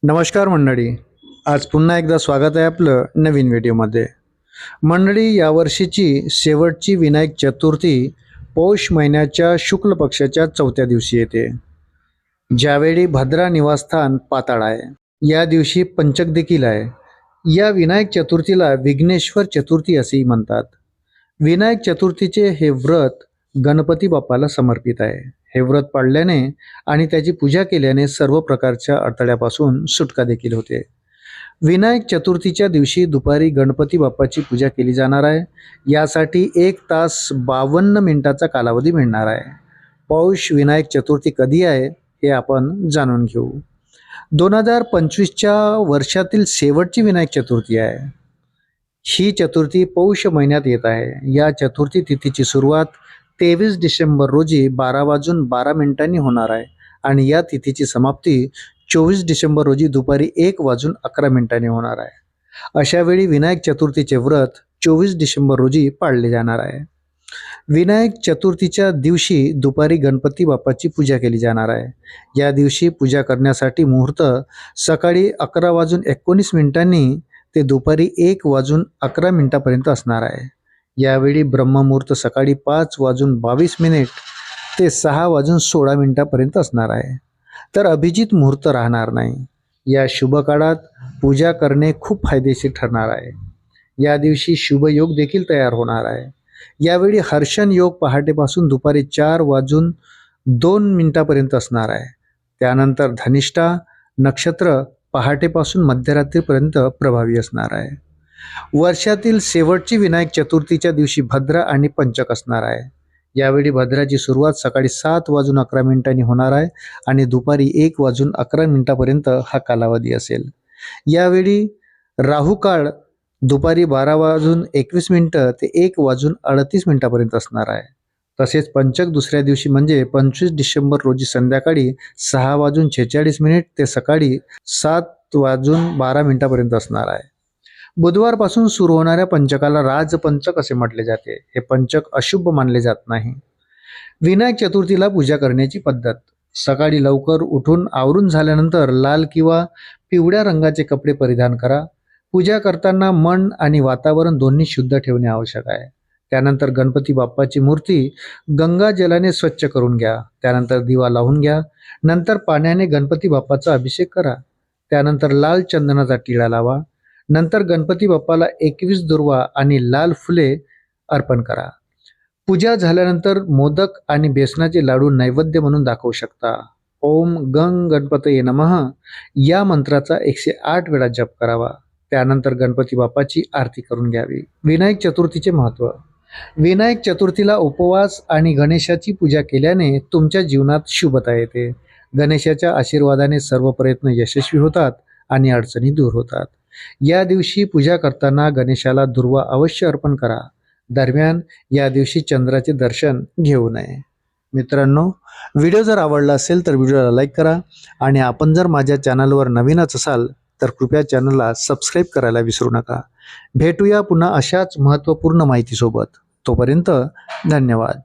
नमस्कार मंडळी. आज पुन्हा एकदा स्वागत आहे आपलं नवीन व्हिडिओमध्ये. मंडळी, यावर्षीची शेवटची विनायक चतुर्थी पौष महिन्याच्या शुक्ल पक्षाच्या 4थ्या दिवशी येते, ज्यावेळी भद्रा निवासस्थान पाताळ आहे. या दिवशी पंचक देखील आहे. या विनायक चतुर्थीला विघ्नेश्वर चतुर्थी असेही म्हणतात. विनायक चतुर्थीचे हे व्रत गणपती बाप्पाला समर्पित आहे. हे व्रत पाळल्याने आणि त्याची पूजा केल्याने सर्व प्रकारच्या अडथळ्यापासून सुटका देखील होते. विनायक चतुर्थीच्या दिवशी दुपारी गणपती बाप्पाची पूजा केली जाणार आहे. यासाठी 1 तास 52 मिनिटाचा कालावधी मिळणार आहे. पौष विनायक चतुर्थी कधी आहे हे आपण जाणून घेऊ. 2025च्या वर्षातील शेवटची विनायक चतुर्थी आहे. ही चतुर्थी पौष महिन्यात येत आहे. या चतुर्थी तिथीची सुरुवात 23 डिसेंबर रोजी 12:12 होणार आहे आणि या तिथीची समाप्ती 24 डिसेंबर रोजी दुपारी 1:11 होणार आहे. अशा वेळी विनायक चतुर्थीचे व्रत 24 डिसेंबर रोजी पाळले जाणार आहे. विनायक चतुर्थीच्या दिवशी दुपारी गणपती बाप्पाची पूजा केली जाणार आहे. या दिवशी पूजा करण्यासाठी मुहूर्त सकाळी 11:19 ते दुपारी 1:11 असणार आहे. यावेळी ब्रह्ममुहूर्त सकाळी 5:22 ते 6:16 असणार आहे. तर अभिजित मुहूर्त राहणार नाही. या शुभ काळात पूजा करणे खूप फायदेशीर ठरणार आहे. या दिवशी शुभ योग देखील तयार होणार आहे. यावेळी हर्षण योग पहाटेपासून दुपारी 4:02 असणार आहे. त्यानंतर धनिष्ठा नक्षत्र पहाटेपासून मध्यरात्रीपर्यंत प्रभावी असणार आहे. वर्षातील शेवटची विनायक चतुर्थीच्या दिवशी भद्रा आणि पंचक असणार आहे. यावेळी भद्राची सुरुवात सकाळी 7:11 होणार आहे आणि दुपारी 1:11 हा कालावधी असेल. यावेळी राहुकाळ दुपारी 12:21 ते 1:38 असणार आहे. तसेच पंचक दुसऱ्या दिवशी म्हणजे 25 डिसेंबर रोजी संध्याकाळी 6:46 ते सकाळी 7:12 असणार आहे. बुधवारपासून सुरू होणाऱ्या पंचकाला राजपंचक असे म्हटले जाते. हे पंचक अशुभ मानले जात नाही. विनायक चतुर्थीला पूजा करण्याची पद्धत: सकाळी लवकर उठून आवरून झाल्यानंतर लाल किंवा पिवळ्या रंगाचे कपडे परिधान करा. पूजा करताना मन आणि वातावरण दोन्ही शुद्ध ठेवणे आवश्यक आहे. त्यानंतर गणपती बाप्पाची मूर्ती गंगा जलाने स्वच्छ करून घ्या. त्यानंतर दिवा लावून घ्या. नंतर पाण्याने गणपती बाप्पाचा अभिषेक करा. त्यानंतर लाल चंदनाचा टिळा लावा. नंतर गणपती बाप्पाला 21 दुर्वा आणि लाल फुले अर्पण करा. पूजा झाल्यानंतर मोदक आणि बेसनाचे लाडू नैवेद्य म्हणून दाखवू शकता. ओम गंग गणपतये नमः या मंत्राचा 108 वेळा जप करावा. त्यानंतर गणपती बाप्पाची आरती करून घ्यावी. विनायक चतुर्थीचे महत्त्व: विनायक चतुर्थीला उपवास आणि गणेशाची पूजा केल्याने तुमच्या जीवनात शुभता येते. गणेशाच्या आशीर्वादाने सर्व प्रयत्न यशस्वी होतात आणि अडचणी दूर होतात. या दिवशी पूजा करताना गणेशाला दुर्वा अवश्य अर्पण करा. दरम्यान या दिवशी चंद्राचे दर्शन घेऊ नये. मित्रांनो, व्हिडिओ जर आवडला असेल तर व्हिडिओला लाईक करा आणि आपण जर माझ्या चॅनलवर नवीनच असाल तर कृपया चॅनलला सबस्क्राईब करायला विसरू नका. भेटूया पुन्हा अशाच महत्त्वपूर्ण माहितीसोबत. तोपर्यंत धन्यवाद.